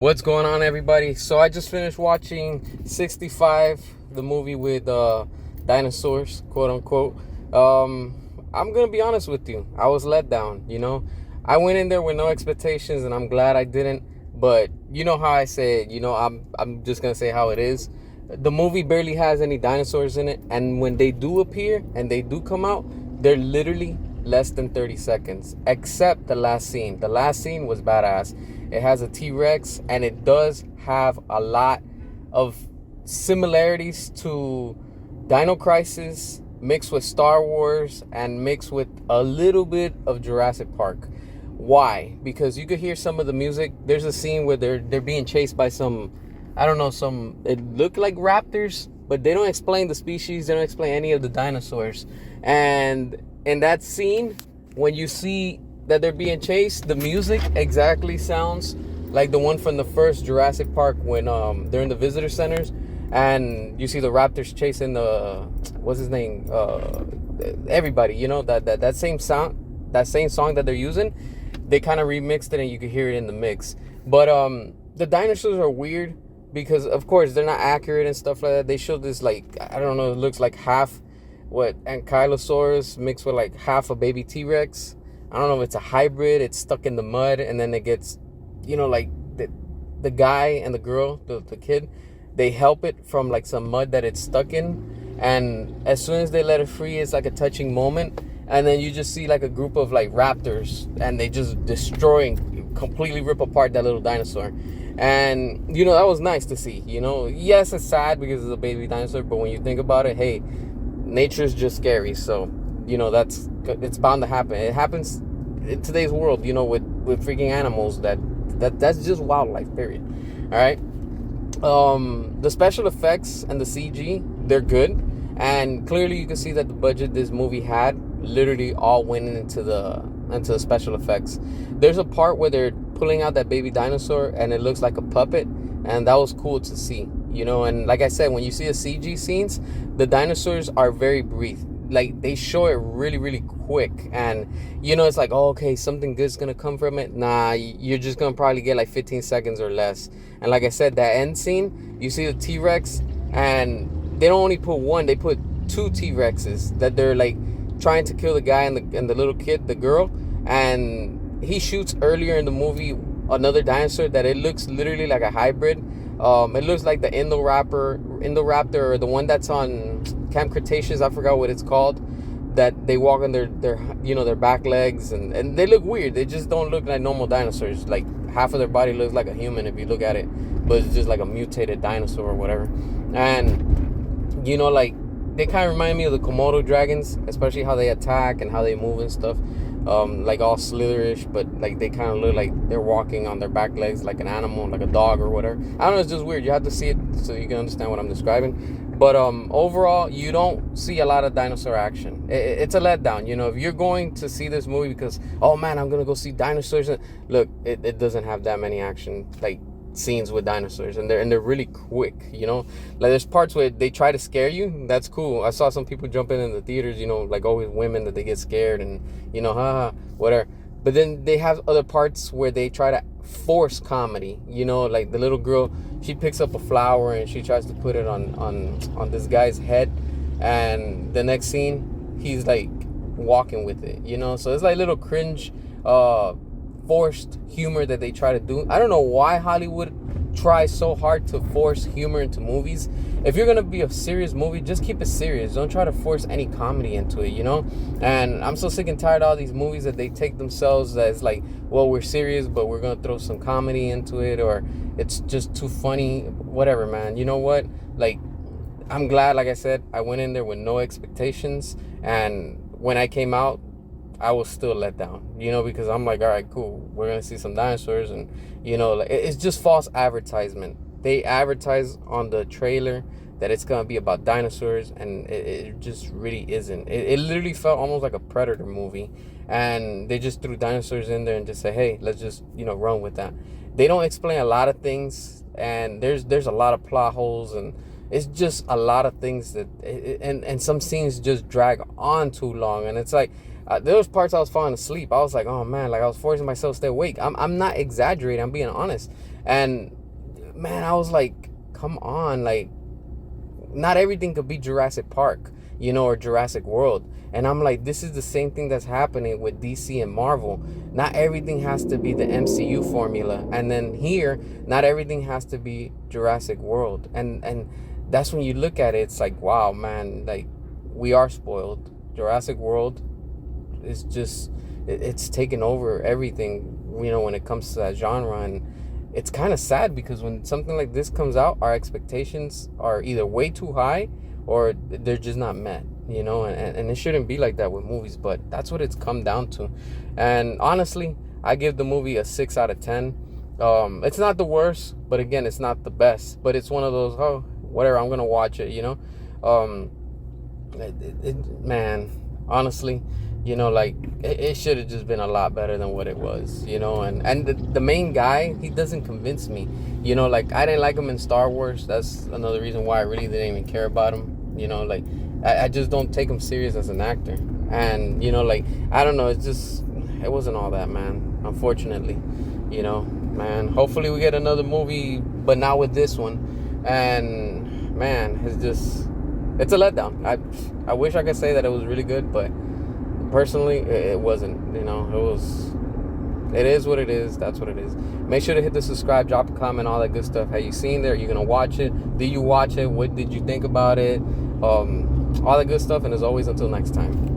What's going on, everybody? So I just finished watching 65, the movie with dinosaurs, quote unquote. I'm gonna be honest with you. I was let down. I went in there with no expectations, and I'm glad I didn't. But you know how I say it. I'm just gonna say how it is. The movie barely has any dinosaurs in it, and when they do appear and they do come out, they're literally less than 30 seconds, except the last scene. The last scene was badass. It has a T-Rex, and it does have a lot of similarities to Dino Crisis mixed with Star Wars and mixed with a little bit of Jurassic Park. Why? Because you could hear some of the music. There's a scene where they're being chased by some, I don't know, it looked like raptors, but they don't explain the species. They don't explain any of the dinosaurs. And in that scene, when you see that they're being chased, the music exactly sounds like the one from the first Jurassic Park when they're in the visitor centers and you see the raptors chasing the, what's his name, everybody. That same sound, that same song that they're using, they kind of remixed it and you could hear it in the mix. But the dinosaurs are weird because of course they're not accurate and stuff like that. They show this, like, I don't know, it looks like half Ankylosaurus mixed with like half a baby T-Rex. I don't know if it's a hybrid. It's stuck in the mud, and then it gets, like the guy and the girl, the kid, they help it from like some mud that it's stuck in, and as soon as they let it free, it's like a touching moment, and then you just see like a group of like raptors, and they just completely rip apart that little dinosaur, and that was nice to see. Yes, it's sad because it's a baby dinosaur, but when you think about it, hey, nature's just scary, so it's bound to happen. It happens in today's world, with freaking animals. That's just wildlife, period. All right. The special effects and the CG, they're good, and clearly you can see that the budget this movie had literally all went into the special effects. There's a part where they're pulling out that baby dinosaur and it looks like a puppet, and that was cool to see. And like I said, when you see the CG scenes, the dinosaurs are very brief. Like, they show it really, really quick, and it's like, oh, okay, something good's gonna come from it. Nah, you're just gonna probably get like 15 seconds or less. And like I said, that end scene, you see the T-Rex, and they don't only put one, they put two T-Rexes that they're like trying to kill the guy and the little kid, the girl, and he shoots earlier in the movie another dinosaur that it looks literally like a hybrid. It looks like the Indoraptor, or the one that's on Camp Cretaceous. I forgot what it's called. That they walk on their back legs, and they look weird. They just don't look like normal dinosaurs. Like, half of their body looks like a human if you look at it, but it's just like a mutated dinosaur or whatever. And like, they kind of remind me of the Komodo dragons, especially how they attack and how they move and stuff. Like all slitherish, but like they kind of look like they're walking on their back legs like an animal, like a dog or whatever. I don't know, it's just weird. You have to see it so you can understand what I'm describing. But overall, you don't see a lot of dinosaur action. It's a letdown. If you're going to see this movie because, oh man, I'm gonna go see dinosaurs, look, it doesn't have that many action like scenes with dinosaurs, and they're really quick. Like, there's parts where they try to scare you. That's cool. I saw some people jumping in the theaters, like always women, that they get scared and haha, whatever. But then they have other parts where they try to force comedy. Like the little girl, she picks up a flower and she tries to put it on this guy's head, and the next scene he's like walking with it. So it's like little cringe forced humor that they try to do. I don't know why Hollywood tries so hard to force humor into movies. If you're gonna be a serious movie, just keep it serious. Don't try to force any comedy into it. And I'm so sick and tired of all these movies that they take themselves as like, well, we're serious, but we're gonna throw some comedy into it, or it's just too funny, whatever, man. You know what, like, I'm glad, like I said, I went in there with no expectations, and when I came out, I was still let down, because I'm like, all right, cool, we're gonna see some dinosaurs, and like, it's just false advertisement. They advertise on the trailer that it's gonna be about dinosaurs, and it just really isn't. It literally felt almost like a Predator movie, and they just threw dinosaurs in there and just say, hey, let's just run with that. They don't explain a lot of things, and there's a lot of plot holes, and it's just a lot of things that and some scenes just drag on too long, and it's like, there was parts I was falling asleep. I was like, oh man, like I was forcing myself to stay awake. I'm not exaggerating, I'm being honest. And man, I was like, come on, like, not everything could be Jurassic Park, or Jurassic World. And I'm like, this is the same thing that's happening with DC and Marvel. Not everything has to be the MCU formula. And then here, not everything has to be Jurassic World. And that's when you look at it, it's like, wow, man, like, we are spoiled. Jurassic World is just, it's taken over everything, when it comes to that genre. And it's kind of sad because when something like this comes out, our expectations are either way too high or they're just not met, and it shouldn't be like that with movies, but that's what it's come down to. And honestly, I give the movie a 6 out of 10. It's not the worst, but again, it's not the best, but it's one of those, oh, whatever, I'm gonna watch it. Man, honestly, like, it should have just been a lot better than what it was, and the main guy, he doesn't convince me, like, I didn't like him in Star Wars. That's another reason why I really didn't even care about him, like, I just don't take him serious as an actor. And like, I don't know, it wasn't all that, man, unfortunately. Man, hopefully we get another movie, but not with this one. And man, it's a letdown. I wish I could say that it was really good, but personally, it wasn't. It is what it is. That's what it is. Make sure to hit the subscribe, drop a comment, all that good stuff. Have you seen it? Are you gonna watch it? Did you watch it? What did you think about it? All that good stuff. And as always, until next time.